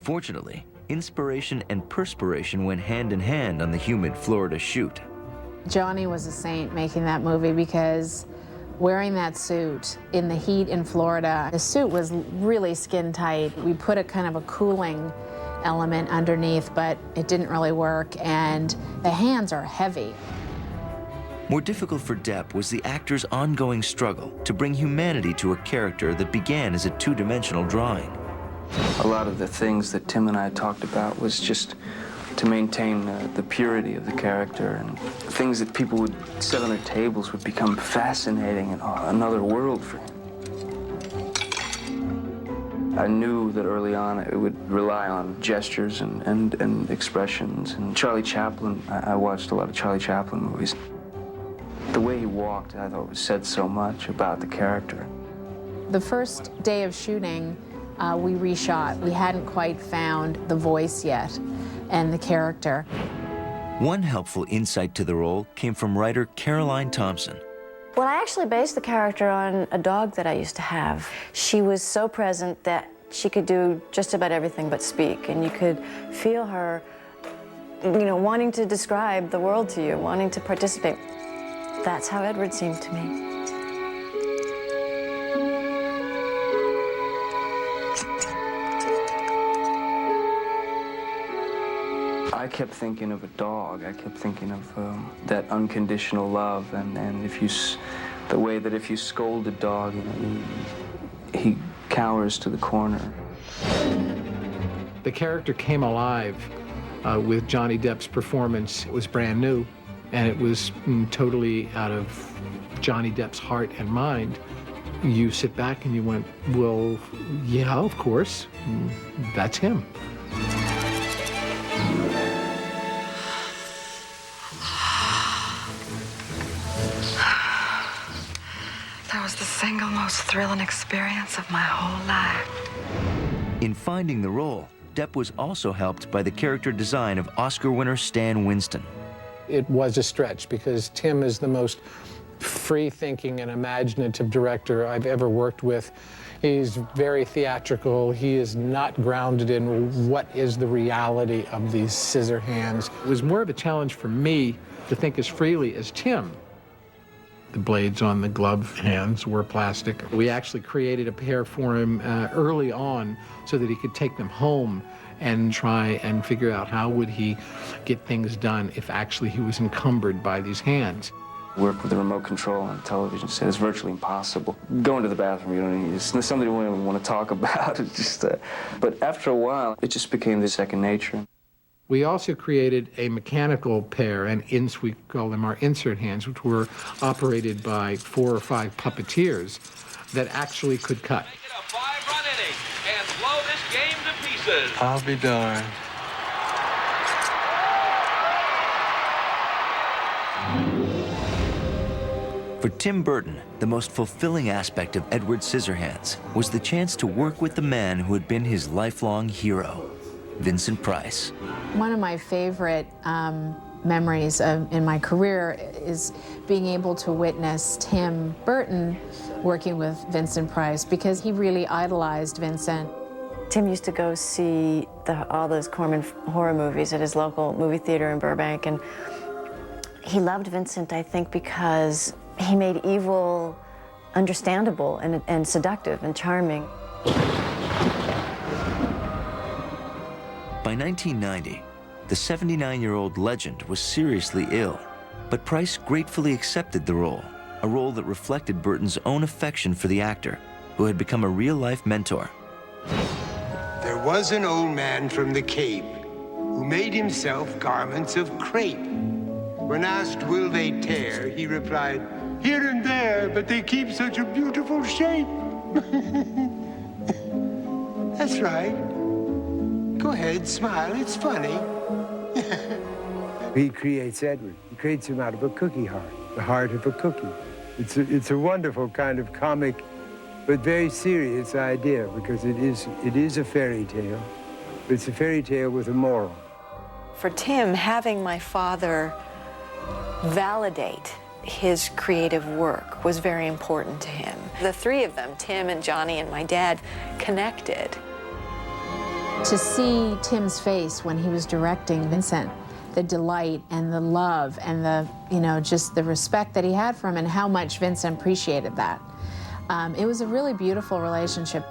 Fortunately, inspiration and perspiration went hand in hand on the humid Florida shoot. Johnny was a saint making that movie because wearing that suit in the heat in Florida, the suit was really skin tight. We put a kind of a cooling element underneath, but it didn't really work, and the hands are heavy. More difficult for Depp was the actor's ongoing struggle to bring humanity to a character that began as a two-dimensional drawing. A lot of the things that Tim and I talked about was just to maintain the purity of the character, and things that people would set on their tables would become fascinating and another world for him. I knew that early on it would rely on gestures and expressions. And Charlie Chaplin, I watched a lot of Charlie Chaplin movies. The way he walked, I thought, said so much about the character. The first day of shooting, we reshot. We hadn't quite found the voice yet and the character. One helpful insight to the role came from writer Caroline Thompson. Well, I actually based the character on a dog that I used to have. She was so present that she could do just about everything but speak, and you could feel her, you know, wanting to describe the world to you, wanting to participate. That's how Edward seemed to me. I kept thinking of a dog. I kept thinking of that unconditional love, and if you, the way that if you scold a dog, you know, he cowers to the corner. The character came alive with Johnny Depp's performance. It was brand new, and it was totally out of Johnny Depp's heart and mind. You sit back and you went, well, yeah, of course, that's him. That was the single most thrilling experience of my whole life. In finding the role, Depp was also helped by the character design of Oscar winner Stan Winston. It was a stretch because Tim is the most free-thinking and imaginative director I've ever worked with. He's very theatrical. He is not grounded in what is the reality of these scissor hands. It was more of a challenge for me to think as freely as Tim. The blades on the glove hands were plastic. We actually created a pair for him early on so that he could take them home and try and figure out how would he get things done if actually he was encumbered by these hands. Work with a remote control on a television set is virtually impossible. Going to the bathroom, you don't need, it's something you don't even want to talk about. It's just, but after a while, it just became the second nature. We also created a mechanical pair, and we call them our insert hands, which were operated by 4 or 5 puppeteers that actually could cut. Make it a 5-run inning and blow this game to pieces. I'll be darned. For Tim Burton, the most fulfilling aspect of Edward Scissorhands was the chance to work with the man who had been his lifelong hero, Vincent Price. One of my favorite memories in my career is being able to witness Tim Burton working with Vincent Price because he really idolized Vincent. Tim used to go see all those Corman horror movies at his local movie theater in Burbank, and he loved Vincent, I think, because he made evil understandable and seductive and charming. By 1990, the 79-year-old legend was seriously ill, but Price gratefully accepted the role, a role that reflected Burton's own affection for the actor, who had become a real-life mentor. There was an old man from the Cape who made himself garments of crepe. When asked, will they tear, he replied, here and there, but they keep such a beautiful shape. That's right. Go ahead, smile, it's funny. He creates Edward. He creates him out of a cookie heart, the heart of a cookie. It's a wonderful kind of comic, but very serious idea, because it is a fairy tale. It's a fairy tale with a moral. For Tim, having my father validate his creative work was very important to him. The three of them, Tim and Johnny and my dad, connected. To see Tim's face when he was directing Vincent, the delight and the love and the, you know, just the respect that he had for him and how much Vincent appreciated that. It was a really beautiful relationship.